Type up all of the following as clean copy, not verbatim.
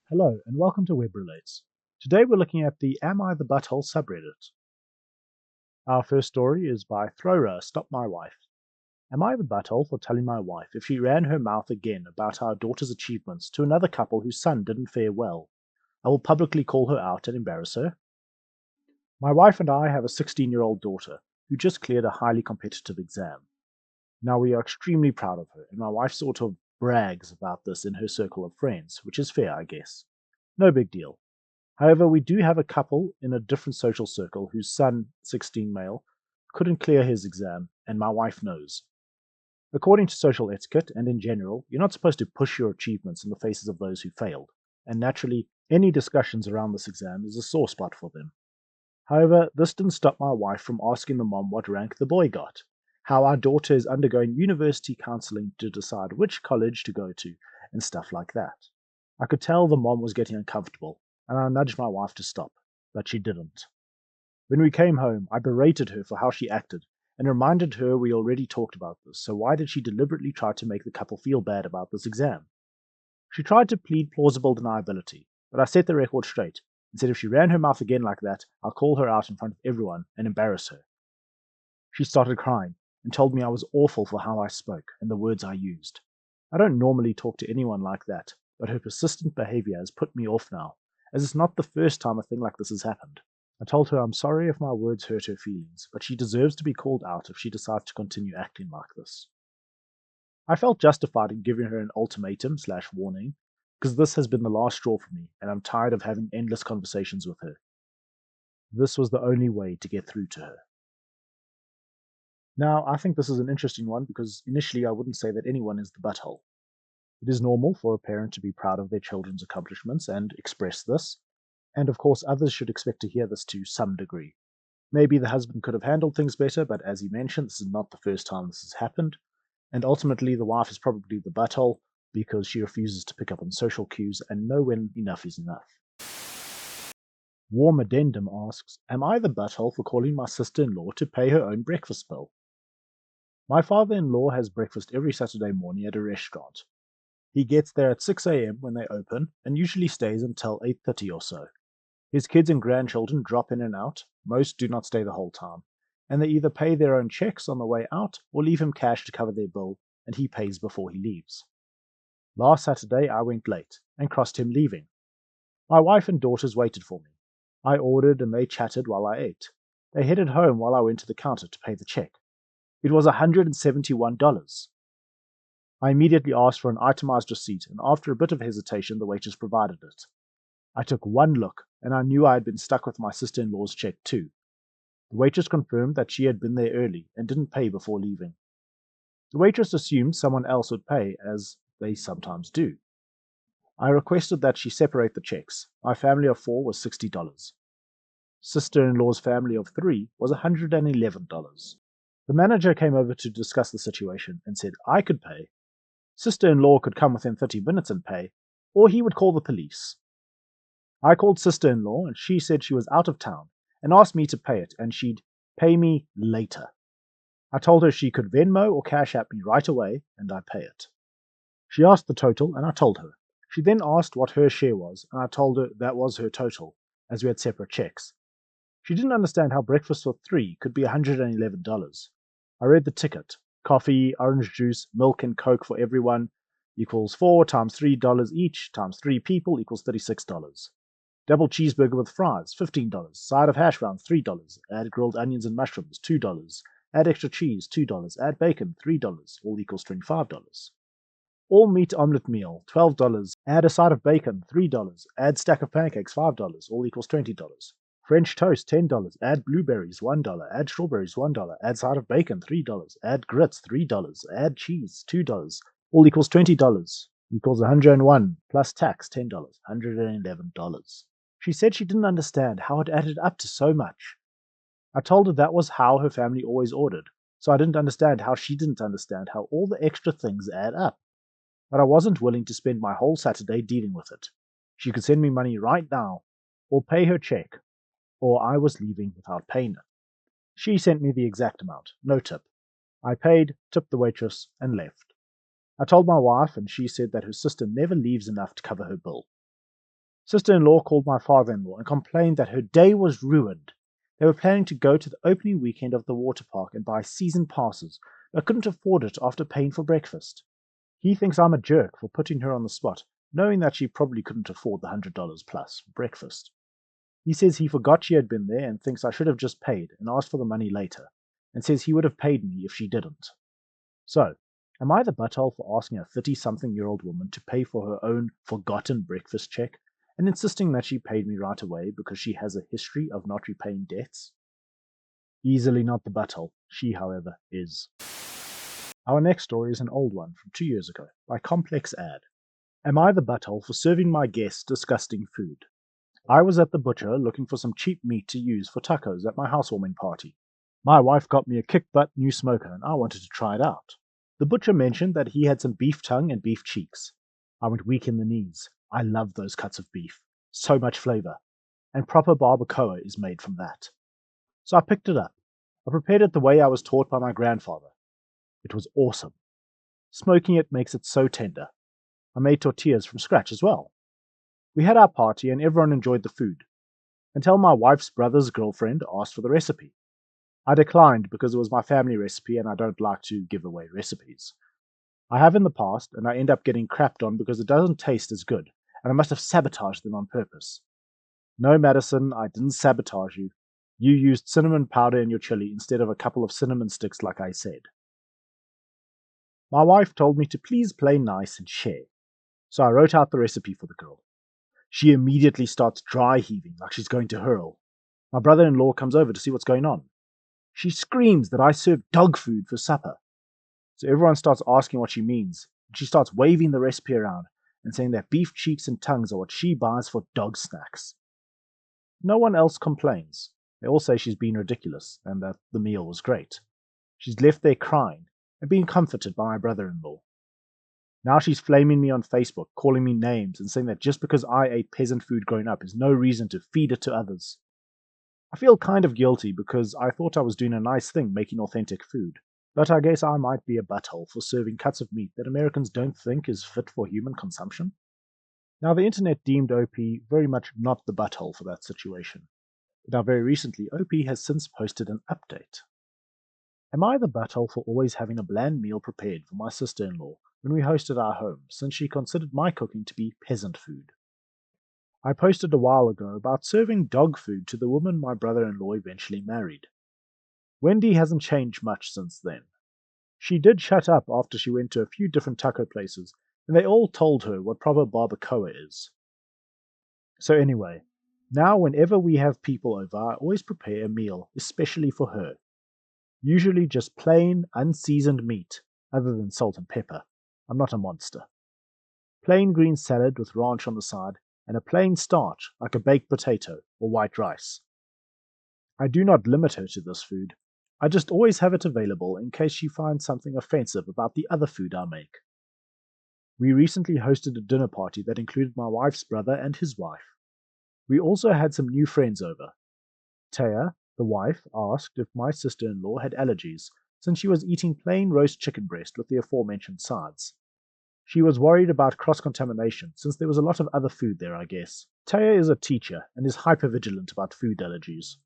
Hello and welcome to Web Relates. Today we're looking at the Am I the Butthole subreddit. Our first story is by Throra Stop My Wife. Am I the butthole for telling my wife if she ran her mouth again about our daughter's achievements to another couple whose son didn't fare well? I will publicly call her out and embarrass her. My wife and I have a 16-year-old daughter who just cleared a highly competitive exam. Now we are extremely proud of her, and my wife sort of brags about this in her circle of friends, which is fair, I guess. No big deal. However, we do have a couple in a different social circle whose son, 16 male, couldn't clear his exam, and my wife knows. According to social etiquette and in general, you're not supposed to push your achievements in the faces of those who failed, and naturally, any discussions around this exam is a sore spot for them. However, this didn't stop my wife from asking the mom what rank the boy got, how our daughter is undergoing university counseling to decide which college to go to, and stuff like that. I could tell the mom was getting uncomfortable, and I nudged my wife to stop, but she didn't. When we came home, I berated her for how she acted and reminded her we already talked about this, so why did she deliberately try to make the couple feel bad about this exam? She tried to plead plausible deniability, but I set the record straight and said if she ran her mouth again like that, I'll call her out in front of everyone and embarrass her. She started crying and told me I was awful for how I spoke and the words I used. I don't normally talk to anyone like that, but her persistent behavior has put me off now, as it's not the first time a thing like this has happened. I told her I'm sorry if my words hurt her feelings, but she deserves to be called out if she decides to continue acting like this. I felt justified in giving her an ultimatum/warning, because this has been the last straw for me, and I'm tired of having endless conversations with her. This was the only way to get through to her. Now, I think this is an interesting one because initially I wouldn't say that anyone is the butthole. It is normal for a parent to be proud of their children's accomplishments and express this, and of course others should expect to hear this to some degree. Maybe the husband could have handled things better, but as he mentioned, this is not the first time this has happened, and ultimately the wife is probably the butthole because she refuses to pick up on social cues and know when enough is enough. Warm Addendum asks, am I the butthole for calling my sister-in-law to pay her own breakfast bill? My father-in-law has breakfast every Saturday morning at a restaurant. He gets there at 6 a.m. when they open and usually stays until 8:30 or so. His kids and grandchildren drop in and out. Most do not stay the whole time, and they either pay their own checks on the way out or leave him cash to cover their bill, and he pays before he leaves. Last Saturday I went late and crossed him leaving. My wife and daughters waited for me. I ordered and they chatted while I ate. They headed home while I went to the counter to pay the check. It was $171. I immediately asked for an itemized receipt, and after a bit of hesitation, the waitress provided it. I took one look, and I knew I had been stuck with my sister-in-law's check too. The waitress confirmed that she had been there early and didn't pay before leaving. The waitress assumed someone else would pay, as they sometimes do. I requested that she separate the checks. My family of 4 was $60. Sister-in-law's family of 3 was $111. The manager came over to discuss the situation and said I could pay. Sister-in-law could come within 30 minutes and pay, or he would call the police. I called sister-in-law and she said she was out of town and asked me to pay it and she'd pay me later. I told her she could Venmo or Cash App me right away and I'd pay it. She asked the total and I told her. She then asked what her share was and I told her that was her total, as we had separate checks. She didn't understand how breakfast for 3 could be $111. I read the ticket. Coffee, orange juice, milk and Coke for everyone equals 4 times $3 each times 3 people equals $36. Double cheeseburger with fries, $15. Side of hash browns, $3. Add grilled onions and mushrooms, $2. Add extra cheese, $2. Add bacon, $3. All equals $25. All meat omelette meal, $12. Add a side of bacon, $3. Add stack of pancakes, $5. All equals $20. French toast, $10. Add blueberries, $1. Add strawberries, $1. Add side of bacon, $3. Add grits, $3. Add cheese, $2. All equals $20. Equals 101 plus tax, $10. $111. She said she didn't understand how it added up to so much. I told her that was how her family always ordered, so I didn't understand how she didn't understand how all the extra things add up. But I wasn't willing to spend my whole Saturday dealing with it. She could send me money right now, or pay her check, or I was leaving without paying it. She sent me the exact amount, no tip. I paid, tipped the waitress, and left. I told my wife, and she said that her sister never leaves enough to cover her bill. Sister-in-law called my father-in-law and complained that her day was ruined. They were planning to go to the opening weekend of the water park and buy season passes, but couldn't afford it after paying for breakfast. He thinks I'm a jerk for putting her on the spot, knowing that she probably couldn't afford the $100 plus for breakfast. He says he forgot she had been there and thinks I should have just paid and asked for the money later, and says he would have paid me if she didn't. So, am I the butthole for asking a 30-something-year-old woman to pay for her own forgotten breakfast check and insisting that she paid me right away because she has a history of not repaying debts? Easily not the butthole. She, however, is. Our next story is an old one from 2 years ago by Complex Ad. Am I the butthole for serving my guests disgusting food? I was at the butcher looking for some cheap meat to use for tacos at my housewarming party. My wife got me a kick-butt new smoker and I wanted to try it out. The butcher mentioned that he had some beef tongue and beef cheeks. I went weak in the knees. I love those cuts of beef. So much flavor. And proper barbacoa is made from that. So I picked it up. I prepared it the way I was taught by my grandfather. It was awesome. Smoking it makes it so tender. I made tortillas from scratch as well. We had our party and everyone enjoyed the food, until my wife's brother's girlfriend asked for the recipe. I declined because it was my family recipe and I don't like to give away recipes. I have in the past, and I end up getting crapped on because it doesn't taste as good, and I must have sabotaged them on purpose. No, Madison, I didn't sabotage you. You used cinnamon powder in your chili instead of a couple of cinnamon sticks like I said. My wife told me to please play nice and share, so I wrote out the recipe for the girl. She immediately starts dry heaving like she's going to hurl. My brother-in-law comes over to see what's going on. She screams that I serve dog food for supper. So everyone starts asking what she means, and she starts waving the recipe around and saying that beef cheeks and tongues are what she buys for dog snacks. No one else complains. They all say she's been ridiculous and that the meal was great. She's left there crying and being comforted by my brother-in-law. Now she's flaming me on Facebook, calling me names and saying that just because I ate peasant food growing up is no reason to feed it to others. I feel kind of guilty because I thought I was doing a nice thing making authentic food, but I guess I might be a butthole for serving cuts of meat that Americans don't think is fit for human consumption. Now, the internet deemed OP very much not the butthole for that situation. But now, very recently, OP has since posted an update. Am I the butthole for always having a bland meal prepared for my sister-in-law when we hosted our home, since she considered my cooking to be peasant food? I posted a while ago about serving dog food to the woman my brother-in-law eventually married. Wendy hasn't changed much since then. She did shut up after she went to a few different taco places, and they all told her what proper barbacoa is. So anyway, now whenever we have people over, I always prepare a meal, especially for her. Usually just plain, unseasoned meat, other than salt and pepper. I'm not a monster. Plain green salad with ranch on the side, and a plain starch like a baked potato or white rice. I do not limit her to this food. I just always have it available in case she finds something offensive about the other food I make. We recently hosted a dinner party that included my wife's brother and his wife. We also had some new friends over. Taya, the wife, asked if my sister-in-law had allergies, since she was eating plain roast chicken breast with the aforementioned sides. She was worried about cross-contamination, since there was a lot of other food there, I guess. Taya is a teacher and is hyper-vigilant about food allergies.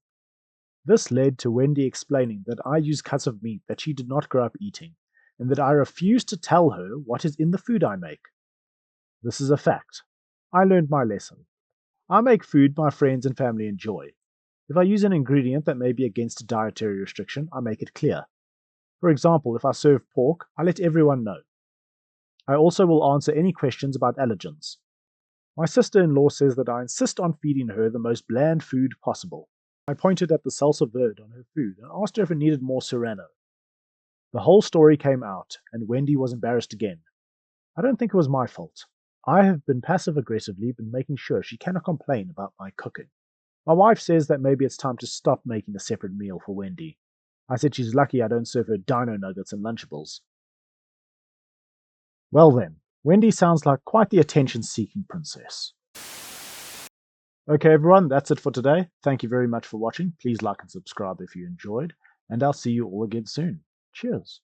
This led to Wendy explaining that I use cuts of meat that she did not grow up eating, and that I refuse to tell her what is in the food I make. This is a fact. I learned my lesson. I make food my friends and family enjoy. If I use an ingredient that may be against a dietary restriction, I make it clear. For example, if I serve pork, I let everyone know. I also will answer any questions about allergens. My sister-in-law says that I insist on feeding her the most bland food possible. I pointed at the salsa verde on her food and asked her if it needed more serrano. The whole story came out, and Wendy was embarrassed again. I don't think it was my fault. I have been passive-aggressively making sure she cannot complain about my cooking. My wife says that maybe it's time to stop making a separate meal for Wendy. I said she's lucky I don't serve her dino nuggets and Lunchables. Well then, Wendy sounds like quite the attention-seeking princess. Okay everyone, that's it for today. Thank you very much for watching. Please like and subscribe if you enjoyed, and I'll see you all again soon. Cheers.